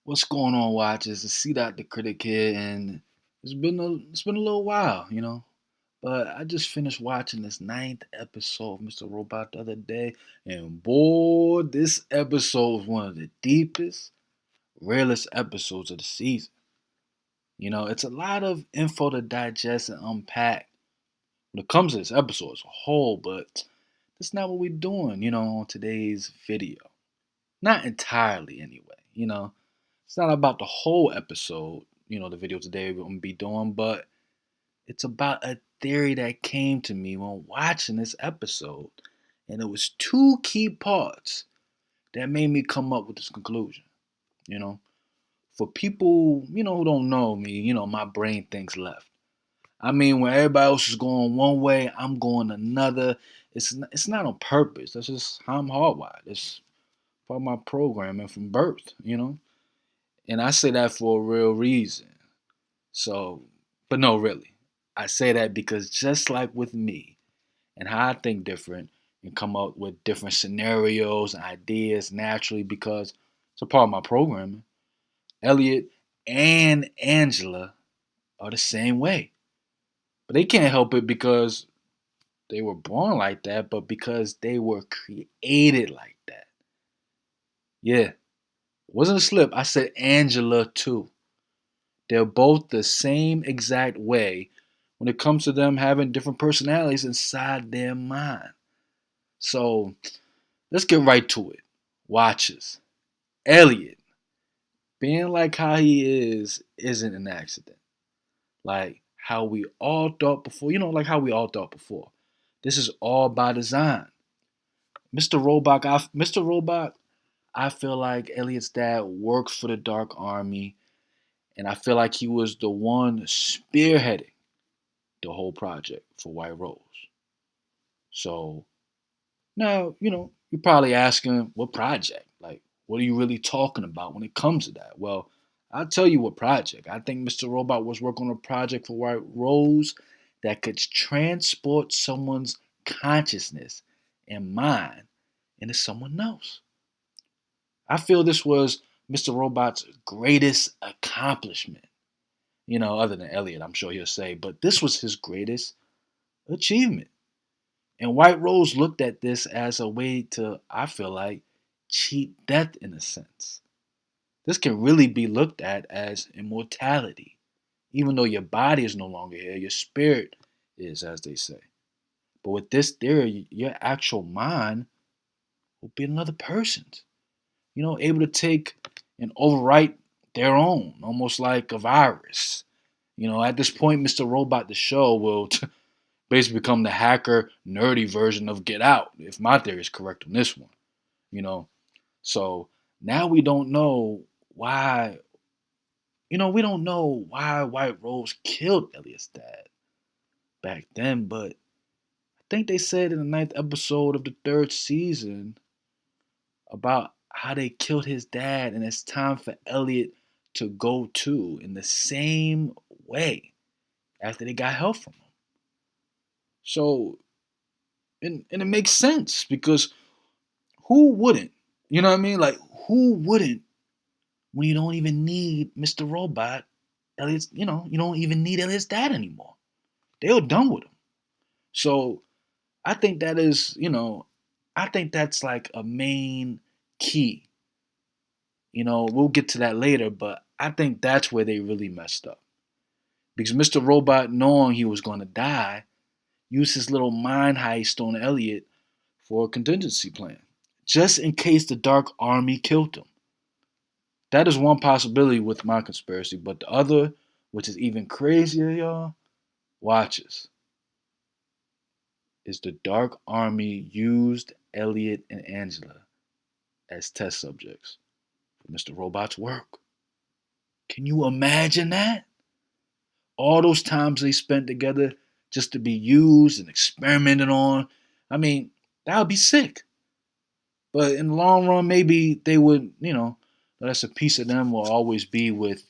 What's going on, watchers? It's C Dot the Critic here, and it's been a little while. But I just finished watching this ninth episode of Mr. Robot the other day, and boy, this episode was one of the deepest, realest episodes of the season. It's a lot of info to digest and unpack when it comes to this episode as a whole, but that's not what we're doing, on today's video. Not entirely, anyway. It's not about the whole episode, the video today we're going to be doing, but it's about a theory that came to me when watching this episode. And it was two key parts that made me come up with this conclusion. You know, for people, who don't know me, my brain thinks left. I mean, when everybody else is going one way, I'm going another. It's not on purpose. That's just how I'm hardwired. It's part of my programming from birth. And I say that for a real reason. So, but no, really. I say that because just like with me and how I think different and come up with different scenarios and ideas naturally because it's a part of my programming, Elliot and Angela are the same way. But they can't help it because they were born like that, but because they were created like that. Yeah, it wasn't a slip. I said Angela too. They're both the same exact way when it comes to them having different personalities inside their mind. So let's get right to it. Watches. Elliot, being like how he is, isn't an accident. Like how we all thought before, like how we all thought before. This is all by design. Mr. Robot, I feel like Elliot's dad works for the Dark Army, and I feel like he was the one spearheading the whole project for White Rose. So now, you're probably asking what project? Like, what are you really talking about when it comes to that? Well, I'll tell you what project. I think Mr. Robot was working on a project for White Rose that could transport someone's consciousness and mind into someone else. I feel this was Mr. Robot's greatest accomplishment, other than Elliot, I'm sure he'll say, but this was his greatest achievement. And White Rose looked at this as a way to, I feel like, cheat death in a sense. This can really be looked at as immortality. Even though your body is no longer here, your spirit is, as they say. But with this theory, your actual mind will be another person's, able to take and overwrite their own, almost like a virus. At this point, Mr. Robot, the show, will basically become the hacker, nerdy version of Get Out, if my theory is correct on this one. You know, so now why. We don't know why White Rose killed Elliot's dad back then, but I think they said in the ninth episode of the third season about how they killed his dad, and it's time for Elliot to go too in the same way after they got help from him. So, and it makes sense because who wouldn't? You know what I mean? Like, who wouldn't when you don't even need Mr. Robot? You don't even need Elliot's dad anymore. They were done with him. So, I think I think that's like a main key. We'll get to that later, but I think that's where they really messed up. Because Mr. Robot, knowing he was going to die, used his little mind heist on Elliot for a contingency plan, just in case the Dark Army killed him. That is one possibility with my conspiracy, but the other, which is even crazier, y'all, watches, is the Dark Army used Elliot and Angela as test subjects for Mr. Robot's work. Can you imagine that? All those times they spent together just to be used and experimented on. I mean, that would be sick. But in the long run, maybe they would, that's a piece of them will always be with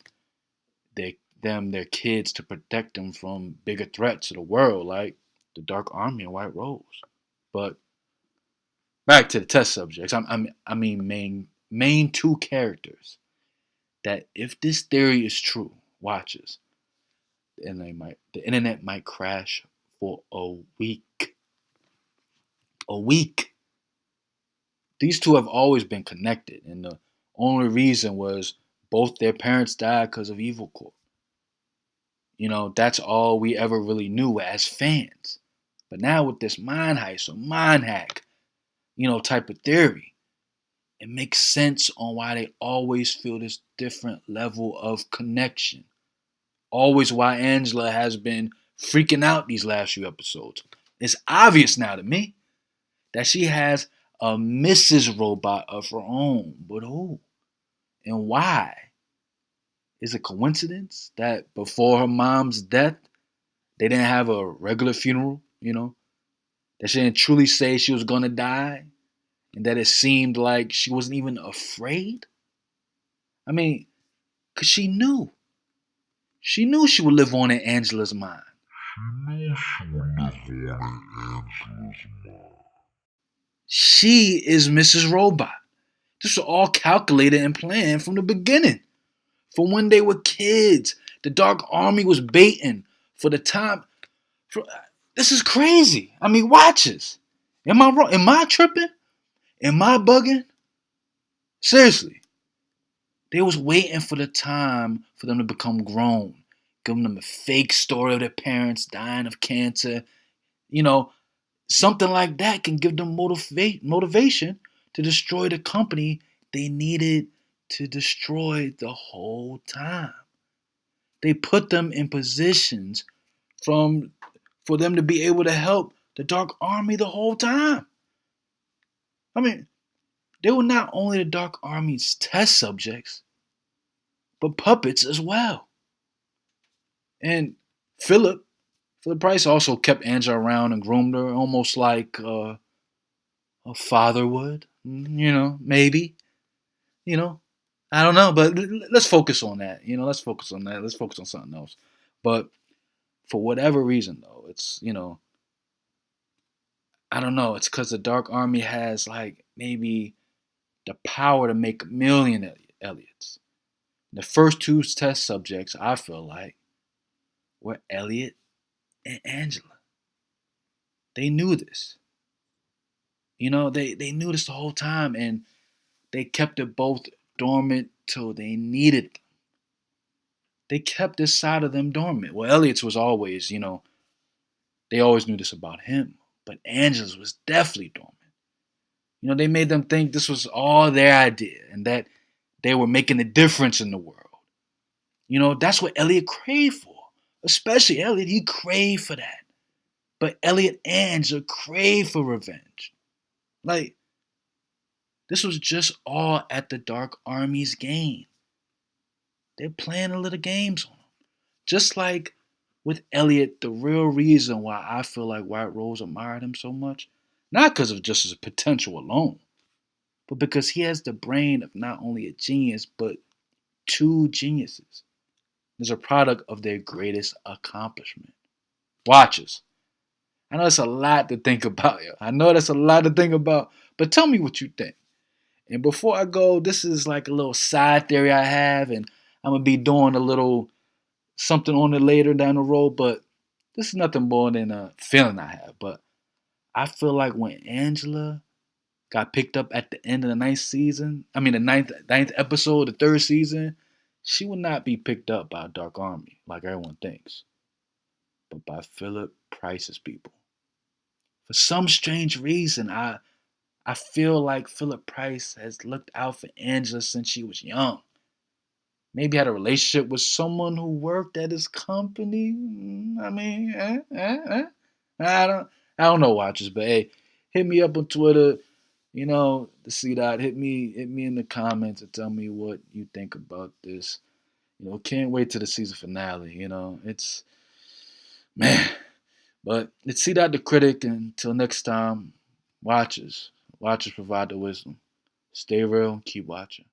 their kids to protect them from bigger threats of the world, like the Dark Army and White Rose. But back to the test subjects. I mean, main two characters. that if this theory is true, watches, the internet might crash for a week. A week. These two have always been connected, and the only reason was both their parents died because of Evil Corp. That's all we ever really knew as fans. But now with this mind heist or mind hack, type of theory, it makes sense on why they always feel this different level of connection. Always why Angela has been freaking out these last few episodes. It's obvious now to me that she has a Mrs. Robot of her own. But who? And why? Is it coincidence that before her mom's death, they didn't have a regular funeral, That she didn't truly say she was going to die? And that it seemed like she wasn't even afraid? I mean, because she knew. She knew she would live on in Angela's mind. She is Mrs. Robot. This was all calculated and planned from the beginning. From when they were kids. The Dark Army was baiting for the time. This is crazy. I mean, watches. Am I wrong? Am I tripping? Am I bugging? Seriously. They was waiting for the time for them to become grown. Giving them a fake story of their parents dying of cancer. Something like that can give them motivation to destroy the company they needed to destroy the whole time. They put them in positions for them to be able to help the Dark Army the whole time. I mean, they were not only the Dark Army's test subjects, but puppets as well. And Philip Price also kept Angela around and groomed her almost like a father would. Maybe. I don't know, but let's focus on that. Let's focus on that. Let's focus on something else. But for whatever reason, though, it's, I don't know. It's because the Dark Army has, like, maybe the power to make a million Elliots. The first two test subjects, I feel like, were Elliot and Angela. They knew this. They knew this the whole time, and they kept it both dormant till they needed them. They kept this side of them dormant. Well, Elliot's was always, they always knew this about him, but Angela's was definitely dormant. They made them think this was all their idea and that they were making a difference in the world. That's what Elliot craved for. Especially Elliot, he craved for that. But Elliot and Angela craved for revenge. Like, this was just all at the Dark Army's game. They're playing a little games on him. Just like with Elliot, the real reason why I feel like White Rose admired him so much, not because of just his potential alone, but because he has the brain of not only a genius, but two geniuses. Is a product of their greatest accomplishment. Watches. I know that's a lot to think about, yo. But tell me what you think. And before I go, this is like a little side theory I have, and I'm gonna be doing a little something on it later down the road, but this is nothing more than a feeling I have. But I feel like when Angela got picked up at the end of the ninth episode, the third season, she would not be picked up by a Dark Army like everyone thinks, but by Philip Price's people. For some strange reason, I feel like Philip Price has looked out for Angela since she was young. Maybe had a relationship with someone who worked at his company. I mean, I don't know, watchers, but hey, hit me up on Twitter. To see that, hit me in the comments and tell me what you think about this. Can't wait to the season finale. It's man, but let's see that the critic. And until next time, watchers provide the wisdom. Stay real, keep watching.